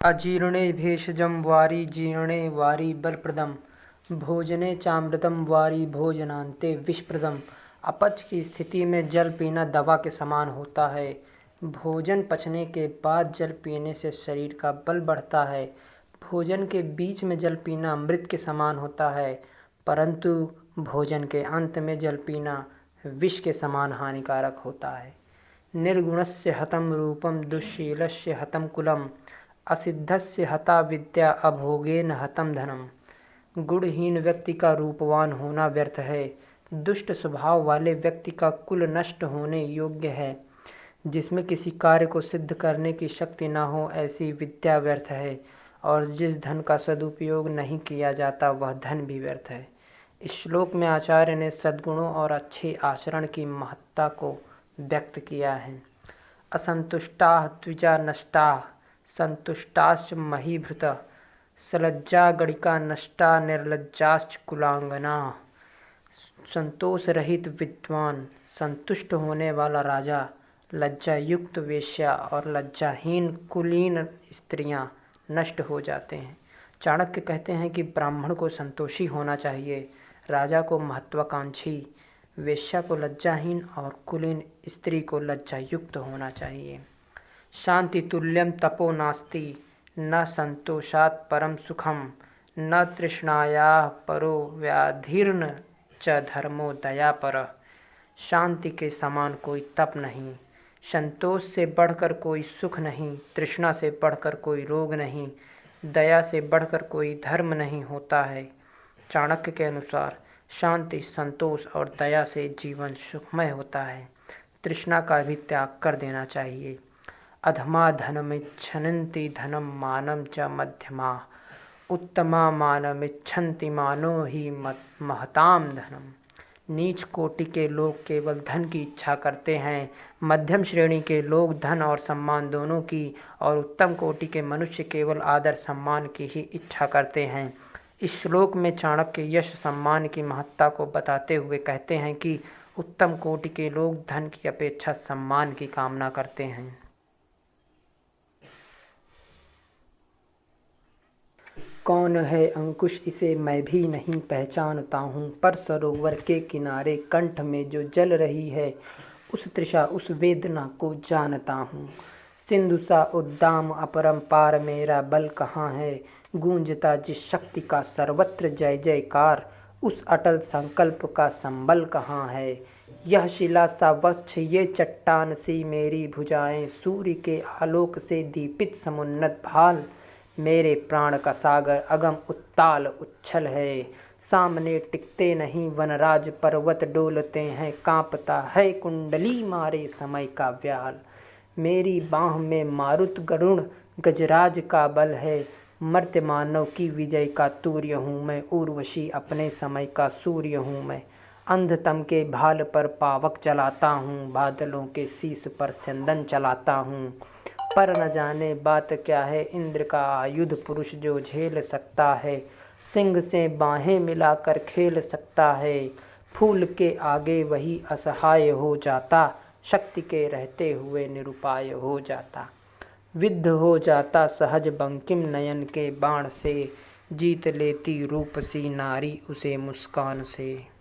अजीर्णे भेषजं वारि जीर्णे वारि बलप्रदम् भोजने चामृतम वारि भोजनान्ते विषप्रदम्। अपच की स्थिति में जल पीना दवा के समान होता है। भोजन पचने के बाद जल पीने से शरीर का बल बढ़ता है। भोजन के बीच में जल पीना अमृत के समान होता है, परंतु भोजन के अंत में जल पीना विष के समान हानिकारक होता है। निर्गुणस्य हतं रूपं दुःशीलस्य हतं कुलम् असिद्धस्य हता विद्या अभोगेन हतं धनम। गुणहीन व्यक्ति का रूपवान होना व्यर्थ है। दुष्ट स्वभाव वाले व्यक्ति का कुल नष्ट होने योग्य है। जिसमें किसी कार्य को सिद्ध करने की शक्ति न हो ऐसी विद्या व्यर्थ है, और जिस धन का सदुपयोग नहीं किया जाता वह धन भी व्यर्थ है। इस श्लोक में आचार्य ने सद्गुणों और अच्छे आचरण की महत्ता को व्यक्त किया है। असंतुष्टाः द्विजा नष्टाः संतुष्टाश्च महीभृत सलज्जा गणिका नष्टा निर्लज्जाश्च कुलांगना। संतोष रहित विद्वान, संतुष्ट होने वाला राजा, लज्जा युक्त वेश्या और लज्जाहीन कुलीन स्त्रियां नष्ट हो जाते हैं। चाणक्य कहते हैं कि ब्राह्मण को संतोषी होना चाहिए, राजा को महत्वाकांक्षी, वेश्या को लज्जाहीन और कुलीन स्त्री को लज्जा युक्त होना चाहिए। शांति तुल्यम तपो नास्ति न संतोषात् परम सुखम न तृष्णायाः परो व्याधिर्न च धर्मो दया पर। शांति के समान कोई तप नहीं, संतोष से बढ़कर कोई सुख नहीं, तृष्णा से बढ़कर कोई रोग नहीं, दया से बढ़कर कोई धर्म नहीं होता है। चाणक्य के अनुसार शांति, संतोष और दया से जीवन सुखमय होता है। तृष्णा का भी त्याग कर देना चाहिए। अधमा धनमिच्छन्ति धनम मानं च मध्यमा उत्तमा मानमिच्छन्ति मानो ही महताम धनम। नीच कोटि के लोग केवल धन की इच्छा करते हैं, मध्यम श्रेणी के लोग धन और सम्मान दोनों की, और उत्तम कोटि के मनुष्य केवल आदर सम्मान की ही इच्छा करते हैं। इस श्लोक में चाणक्य यश सम्मान की महत्ता को बताते हुए कहते हैं कि उत्तम कोटि के लोग धन की अपेक्षा सम्मान की कामना करते हैं। कौन है अंकुश इसे मैं भी नहीं पहचानता हूँ, पर सरोवर के किनारे कंठ में जो जल रही है उस तृषा उस वेदना को जानता हूँ। सिंधु सा उद्दाम अपरंपार मेरा बल कहाँ है, गूंजता जिस शक्ति का सर्वत्र जय जयकार उस अटल संकल्प का संबल कहाँ है। यह शिला सा वक्ष ये चट्टान सी मेरी भुजाएं, सूर्य के आलोक से दीपित समुन्नत भाल, मेरे प्राण का सागर अगम उत्ताल उच्छल है। सामने टिकते नहीं वनराज पर्वत डोलते हैं, कांपता है कुंडली मारे समय का व्याल। मेरी बाह में मारुत गरुण गजराज का बल है, मर्त्य मानव की विजय का तूर्य हूँ मैं, उर्वशी अपने समय का सूर्य हूँ मैं। अंधतम के भाल पर पावक चलाता हूँ, बादलों के शीश पर चंदन चलाता हूँ। पर न जाने बात क्या है इंद्र का आयुध पुरुष जो झेल सकता है, सिंह से बाहें मिलाकर खेल सकता है। फूल के आगे वही असहाय हो जाता, शक्ति के रहते हुए निरुपाय हो जाता। विद्ध हो जाता सहज बंकिम नयन के बाण से, जीत लेती रूप सी नारी उसे मुस्कान से।